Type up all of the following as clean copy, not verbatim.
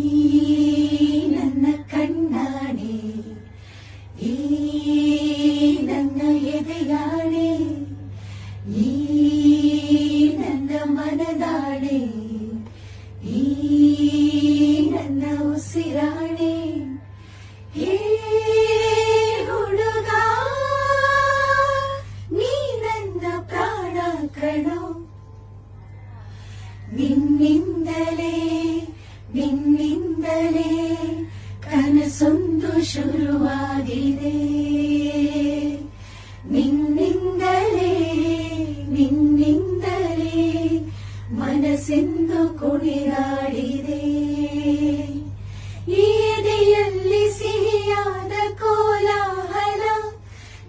ಈ ನನ್ನ ಕಣ್ಣಾಣೆ, ಈ ನನ್ನ ಎದೆಯಾಣೆ, ಈ ನನ್ನ ಮನದಾಣೆ, ಈ ನನ್ನ ಉಸಿರಾಣೆ. ಹೇ ಹುಡುಗ, ನೀ ನನ್ನ ಪ್ರಾಣ ಕಣೋ. ನಿನ್ನಿಂದಲೇ ನಿನ್ನಿಂದಲೇ ಕನಸೊಂದು ಶುರುವಾಗಿದೆ. ನಿನ್ನಿಂದಲೇ ನಿನ್ನಿಂದಲೇ ಮನಸ್ಸೆಂದು ಕುಣಿದಾಡಿದೆ. ಎದೆಯಲ್ಲಿ ಸಿಹಿಯಾದ ಕೋಲಾಹಲ,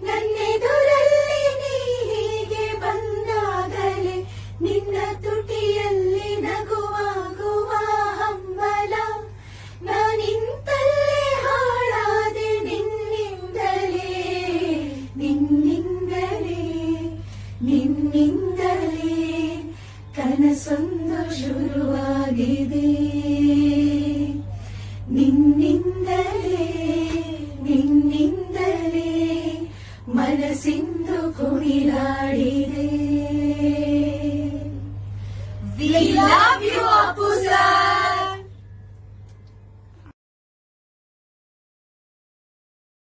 ನನ್ನೆದುರಲ್ಲಿ ನೀ ಹೀಗೆ ಬಂದಾಗಲೇ ನಿನ್ನ ತುಟಿಯಲ್ಲಿ ನಗುವಾಗುವ ಹಂಬಲ. ನಾನಿಂತಲ್ಲೇ ಹಾಳಾದೆ ನಿನ್ನಿಂದಲೇ, ನಿನ್ನಿಂದಲೇ ನಿನ್ನಿಂದಲೇ ಕನಸೊಂದು ಶುರುವಾಗಿದೆ. ನಿನ್ನಿಂದಲೇ ನಿನ್ನಿಂದಲೇ ಮನಸ್ಸಿಂದು ಕುಣಿದಾಡಿದೆ.